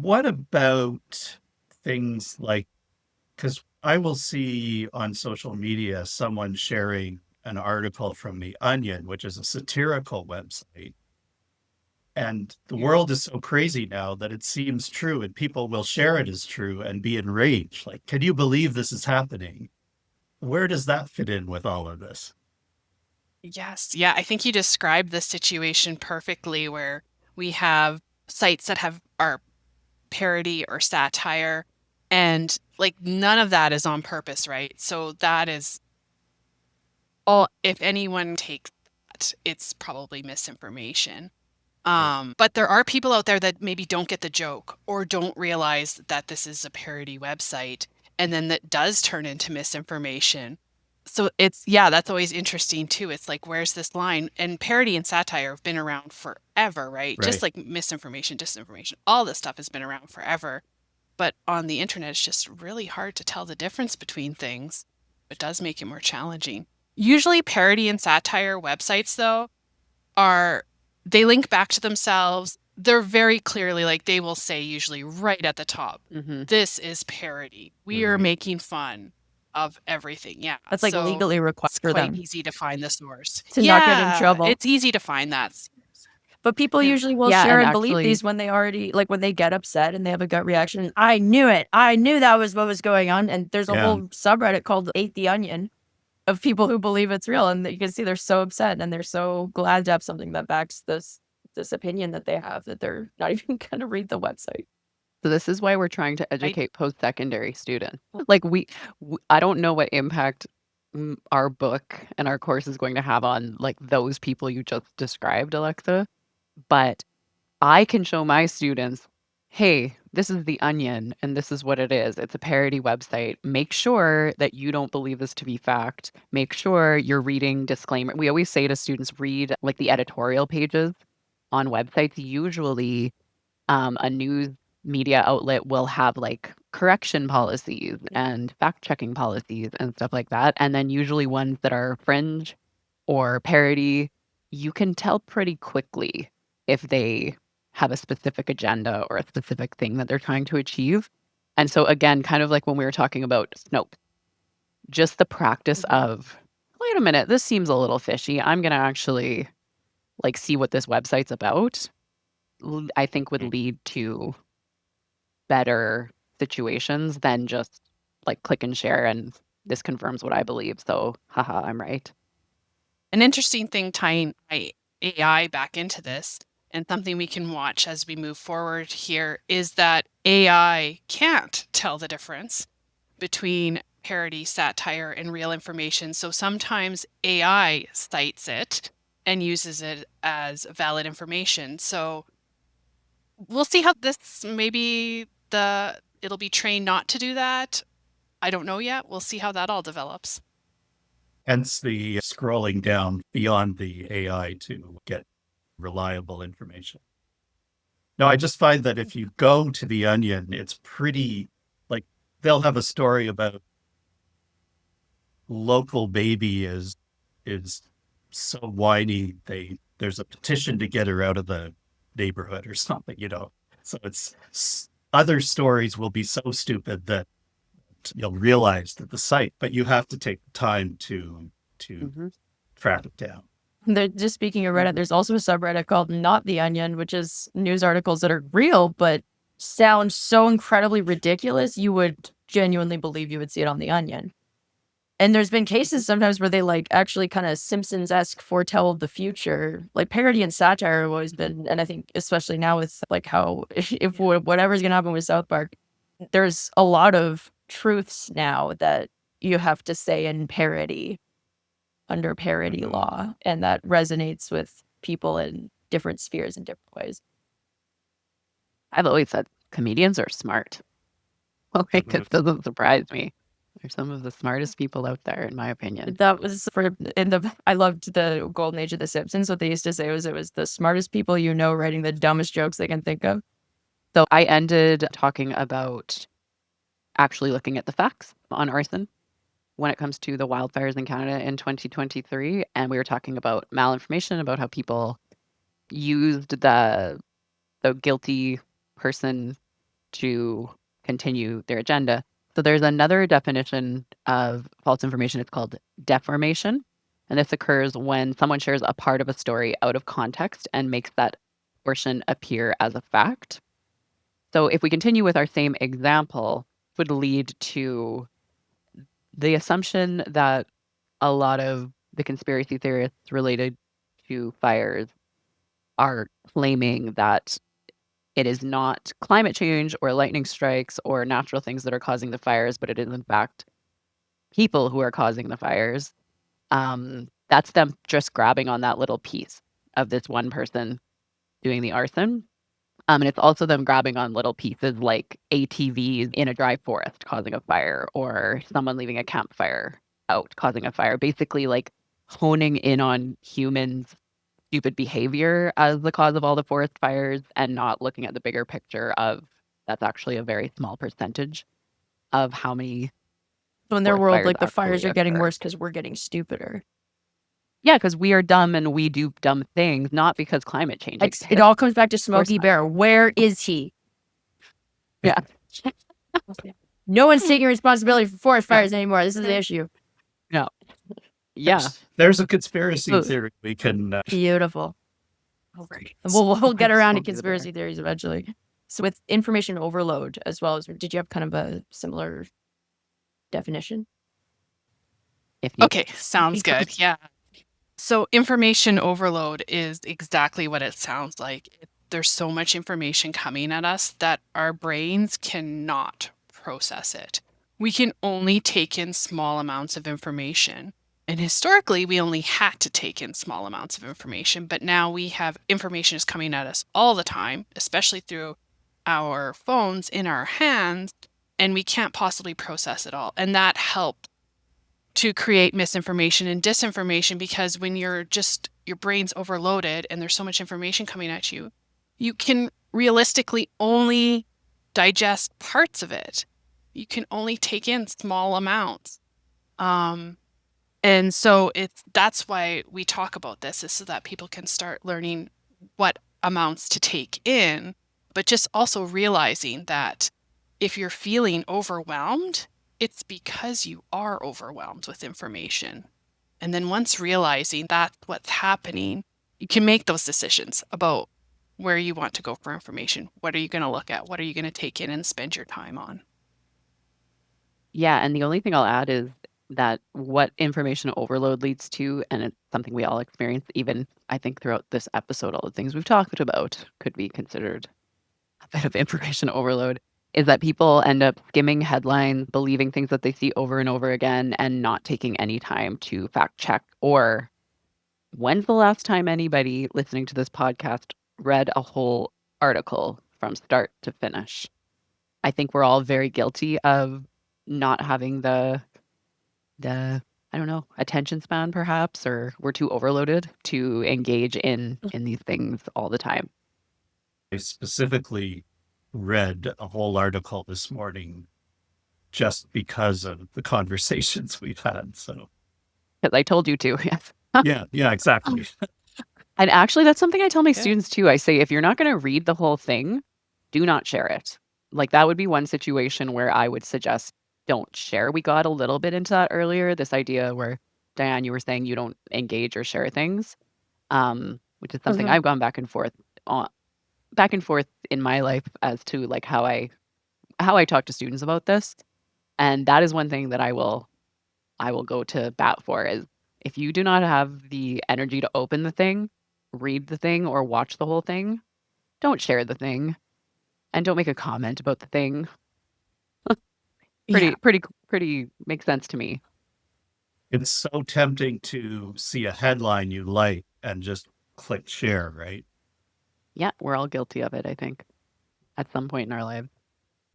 What about things like, because I will see on social media someone sharing an article from The Onion, which is a satirical website. And the world is so crazy now that it seems true, and people will share it as true and be enraged. Like, can you believe this is happening? Where does that fit in with all of this? Yes. Yeah, I think you described the situation perfectly where we have sites that have are parody or satire and like none of that is on purpose, right? So that is all if anyone takes that, it's probably misinformation. Right. But there are people out there that maybe don't get the joke or don't realize that this is a parody website, and then that does turn into misinformation. So it's, yeah, that's always interesting too. It's like, where's this line? And parody and satire have been around forever, right? Just Right. like misinformation, disinformation, all this stuff has been around forever. But on the internet, it's just really hard to tell the difference between things. It does make it more challenging. Usually, parody and satire websites, though, are they link back to themselves. They're very clearly like they will say usually right at the top, Hmm. this is parody. We are Right. making fun of everything. Yeah. That's like So legally required it's for quite them easy to find the source. to not get in Yeah, trouble. it's easy to find that. But people Yeah. usually will Yeah. share And and believe actually, these when they already, like when they get upset and they have a gut reaction. I knew it. I knew that was what was going on. And there's a yeah. whole subreddit called Ate the Onion of people who believe it's real. And you can see they're so upset and they're so glad to have something that backs this opinion that they have that they're not even going to read the website. So this is why we're trying to I educate post-secondary students. Like I don't know what impact our book and our course is going to have on like those people you just described, Alexa, but I can show my students, hey, this is the Onion and this is what it is. It's a parody website. Make sure that you don't believe this to be fact. Make sure you're reading disclaimer. We always say to students, read like the editorial pages on websites. Usually, a news media outlet will have like correction policies and fact checking policies and stuff like that. And then usually ones that are fringe or parody, you can tell pretty quickly if they have a specific agenda or a specific thing that they're trying to achieve. And so, again, kind of like when we were talking about Snope, just the practice Mhm. of, wait a minute, this seems a little fishy. I'm going to actually like see what this website's about, I think would lead to better situations than just like click and share and this confirms what I believe. So, haha, I'm right. An interesting thing tying AI back into this, and something we can watch as we move forward here, is that AI can't tell the difference between parody, satire, and real information. So sometimes AI cites it and uses it as valid information. So we'll see how this maybe it'll be trained not to do that. I don't know yet. We'll see how that all develops. Hence the scrolling down beyond the AI to get reliable information. No, I just find that if you go to the Onion, it's pretty like they'll have a story about local baby is so whiny there's a petition to get her out of the neighborhood or something. So it's other stories will be so stupid that you'll realize that the site, but you have to take time to Hmm. track it down. They're just speaking of Reddit, there's also a subreddit called Not the Onion, which is news articles that are real, but sound so incredibly ridiculous, you would genuinely believe you would see it on the Onion. And there's been cases sometimes where they like actually kind of Simpsons-esque foretell of the future. Like parody and satire have always been, and I think especially now with like how if Yeah. whatever's gonna happen with South Park, there's a lot of truths now that you have to say in parody under parody Mhm. law, and that resonates with people in different spheres in different ways. I've always said comedians are smart. Like, this Mhm. doesn't surprise me. They're some of the smartest people out there, in my opinion. That was for in the I loved the golden age of the Simpsons. What they used to say was it was the smartest people you know writing the dumbest jokes they can think of. So I ended talking about actually looking at the facts on arson when it comes to the wildfires in Canada in 2023. And we were talking about malinformation, about how people used the guilty person to continue their agenda. So there's another definition of false information. It's called deformation. And this occurs when someone shares a part of a story out of context and makes that portion appear as a fact. So if we continue with our same example, would lead to the assumption that a lot of the conspiracy theorists related to fires are claiming that it is not climate change or lightning strikes or natural things that are causing the fires, but it is in fact people who are causing the fires. That's them just grabbing on that little piece of this one person doing the arson. And it's also them grabbing on little pieces like ATVs in a dry forest causing a fire, or someone leaving a campfire out causing a fire. Basically, like honing in on humans' stupid behavior as the cause of all the forest fires and not looking at the bigger picture of that's actually a very small percentage of how many So in their forest world, fires like the fires actually are getting occur. worse because we're getting stupider. Yeah, because we are dumb and we do dumb things, not because climate change It exists. all comes back to course Smokey not. Bear. Where is he? Yeah. No one's taking responsibility for forest Yeah. fires anymore. This is the issue. No. Yeah. There's a conspiracy So- theory we can. Beautiful. And we'll get around to conspiracy theories eventually. So with information overload as well as, did you have kind of a similar definition? If you Okay, sounds good. Yeah. So information overload is exactly what it sounds like. There's so much information coming at us that our brains cannot process it. We can only take in small amounts of information. And historically, we only had to take in small amounts of information, but now we have information is coming at us all the time, especially through our phones in our hands, and we can't possibly process it all. And that helps to create misinformation and disinformation, because when your brain's overloaded and there's so much information coming at you, you can realistically only digest parts of it. You can only take in small amounts. And so that's why we talk about this, is so that people can start learning what amounts to take in, but just also realizing that if you're feeling overwhelmed, it's because you are overwhelmed with information. And then once realizing that's what's happening, you can make those decisions about where you want to go for information. What are you going to look at? What are you going to take in and spend your time on? Yeah, and the only thing I'll add is that what information overload leads to, and it's something we all experience, even I think throughout this episode, all the things we've talked about could be considered a bit of information overload, is that people end up skimming headlines, believing things that they see over and over again, and not taking any time to fact check. Or when's the last time anybody listening to this podcast read a whole article from start to finish? I think we're all very guilty of not having the I don't know, attention span perhaps, or we're too overloaded to engage in these things all the time. I specifically read a whole article this morning just because of the conversations we've had. So Because I told you to, yes. yeah, exactly. And actually, that's something I tell my Yeah. students too. I say, if you're not going to read the whole thing, do not share it. Like, that would be one situation where I would suggest don't share. We got a little bit into that earlier, this idea where, Diane, you were saying you don't engage or share things, which is something Mhm. I've gone back and forth in my life as to like how I talk to students about this. And that is one thing that I will go to bat for, is if you do not have the energy to open the thing, read the thing, or watch the whole thing, don't share the thing and don't make a comment about the thing. Yeah. Pretty makes sense to me. It's so tempting to see a headline you like and just click share, right? Yeah, we're all guilty of it, I think, at some point in our lives.